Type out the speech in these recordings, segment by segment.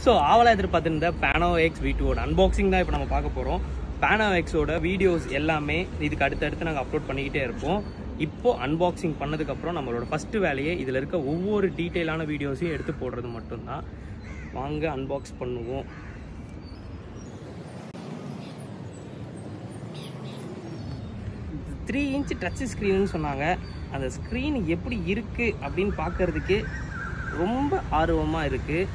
So ஆவலாக எதிர்பார்த்துருந்த Pano X V2 unboxing தான் இப்போ நம்ம பார்க்க போகிறோம். Pano Xோட வீடியோஸ் எல்லாமே இதுக்கு அடுத்தடுத்து நாங்கள் அப்லோட் பண்ணிக்கிட்டே இருப்போம். இப்போது அன்பாக்சிங் பண்ணதுக்கப்புறம் நம்மளோட ஃபஸ்ட்டு வேலையே இதில் இருக்க ஒவ்வொரு டீட்டெயிலான வீடியோஸையும் எடுத்து போடுறது மட்டும்தான். வாங்க அன்பாக்ஸ் பண்ணுவோம். த்ரீ இன்ச் டச் ஸ்க்ரீன்னு சொன்னாங்க. அந்த ஸ்க்ரீன் எப்படி இருக்குது அப்படின்னு பார்க்கறதுக்கு ரொம்ப ஆர்வமாக இருக்குது.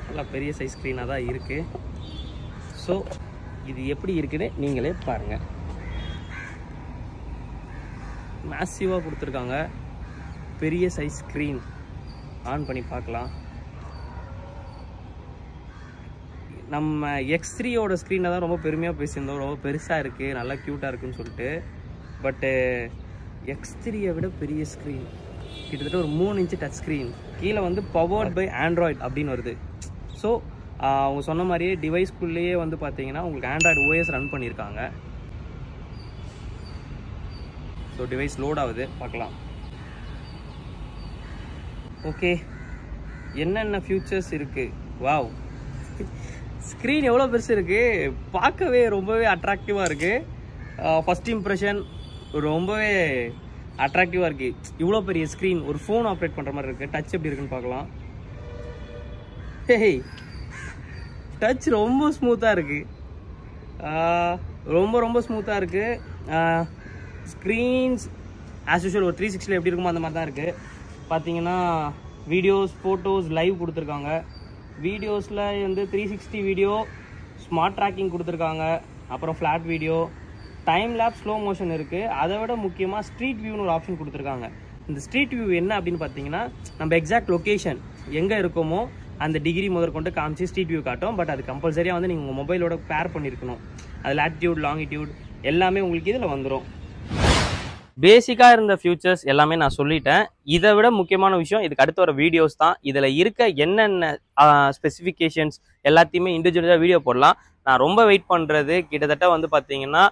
நல்லா பெரிய சைஸ் ஸ்க்ரீனாக தான் இருக்குது. ஸோ இது எப்படி இருக்குன்னு நீங்களே பாருங்கள். மேசிவாக கொடுத்துருக்காங்க. பெரிய சைஸ் ஸ்க்ரீன் ஆன் பண்ணி பார்க்கலாம். நம்ம X3யோட ஸ்க்ரீனை தான் ரொம்ப பெருமையாக பேசியிருந்தோம். ரொம்ப பெருசாக இருக்குது, நல்லா க்யூட்டாக இருக்குன்னு சொல்லிட்டு. பட்டு X3யை விட பெரிய ஸ்க்ரீன், கிட்டத்தட்ட ஒரு 3 இன்ச்சு டச் ஸ்க்ரீன். கீழே வந்து பவர்ட் பை ஆண்ட்ராய்டு அப்படின்னு வருது. ஸோ அவங்க சொன்ன மாதிரியே டிவைஸ்குள்ளேயே வந்து பார்த்தீங்கன்னா உங்களுக்கு ஆண்ட்ராய்டு OS ரன் பண்ணியிருக்காங்க. ஸோ டிவைஸ் லோட் ஆகுது, பார்க்கலாம். ஓகே, என்னென்ன ஃபியூச்சர்ஸ் இருக்குது. வாவ், ஸ்க்ரீன் எவ்வளோ பெருசு இருக்குது, பார்க்கவே ரொம்பவே அட்ராக்டிவாக இருக்குது. ஃபஸ்ட் இம்ப்ரெஷன் ரொம்பவே அட்ராக்டிவாக இருக்குது. இவ்வளோ பெரிய ஸ்க்ரீன், ஒரு ஃபோன் ஆப்ரேட் பண்ணுற மாதிரி இருக்குது. டச் எப்படி இருக்குன்னு பார்க்கலாம். ஹே, டச் ரொம்ப ஸ்மூத்தாக இருக்குது. ரொம்ப ஸ்மூத்தாக இருக்குது. ஸ்க்ரீன்ஸ் ஆஸ் யூஷுவல் ஒரு 360 எப்படி இருக்குமோ அந்த மாதிரி தான் இருக்குது. பார்த்தீங்கன்னா வீடியோஸ், ஃபோட்டோஸ், லைவ் கொடுத்துருக்காங்க. வீடியோஸில் வந்து 360 வீடியோ, ஸ்மார்ட் ட்ராக்கிங் கொடுத்துருக்காங்க. அப்புறம் flat video, time lab, slow motion இருக்குது. அதை விட முக்கியமாக ஸ்ட்ரீட் வியூன்னு ஒரு ஆப்ஷன் கொடுத்துருக்காங்க. இந்த ஸ்ட்ரீட் வியூ என்ன அப்படின்னு பார்த்தீங்கன்னா, நம்ம எக்ஸாக்ட் லொக்கேஷன் எங்கே இருக்கோமோ அந்த டிகிரி முதற்கொண்டு காமிச்சு ஸ்ட்ரீட் வியூ காட்டும். பட் அது கம்பல்சரியாக வந்து நீங்கள் உங்கள் மொபைலோட பேர் பண்ணியிருக்கணும். அது லாட்டிடியூட், லாங்கிடியூட் எல்லாமே உங்களுக்கு இதில் வந்துடும். பேசிக்காக இருந்த ஃபியூச்சர்ஸ் எல்லாமே நான் சொல்லிட்டேன். இதை விட முக்கியமான விஷயம் இதுக்கு அடுத்து வர வீடியோஸ் தான். இதில் இருக்க என்னென்ன ஸ்பெசிஃபிகேஷன்ஸ் எல்லாத்தையுமே இண்டிவிஜுவலாக வீடியோ போடலாம். நான் ரொம்ப வெயிட் பண்ணுறது கிட்டத்தட்ட வந்து பார்த்தீங்கன்னா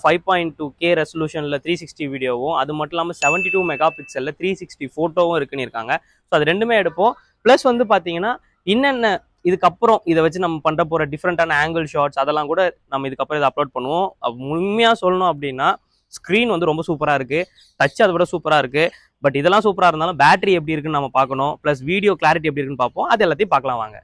5.2K ரெசல்யூஷனில் 360 வீடியோவும், அது மட்டும் இல்லாமல் 72 மெகா பிக்சலில் 360 ஃபோட்டோவும் இருக்குன்னு இருக்காங்க. ஸோ அது ரெண்டுமே எடுப்போம். ப்ளஸ் வந்து பார்த்தீங்கன்னா என்னென்ன இதுக்கப்புறம் இதை வச்சு நம்ம பண்ணுற போகிற டிஃப்ரெண்ட்டான ஆங்கிள் ஷாட்ஸ் அதெல்லாம் கூட நம்ம இதுக்கப்புறம் இதை அப்லோட் பண்ணுவோம். உண்மையாக சொல்லணும் அப்படின்னா ஸ்க்ரீன் வந்து ரொம்ப சூப்பராக இருக்குது. டச் அதை விட சூப்பராக இருக்குது. பட் இதெல்லாம் சூப்பராக இருந்தாலும் பேட்டரி எப்படி இருக்குன்னு நம்ம பார்க்கணும். ப்ளஸ் வீடியோ கிளாரிட்டி எப்படி இருக்குன்னு பார்ப்போம். அது எல்லாத்தையும் பார்க்கலாம் வாங்க.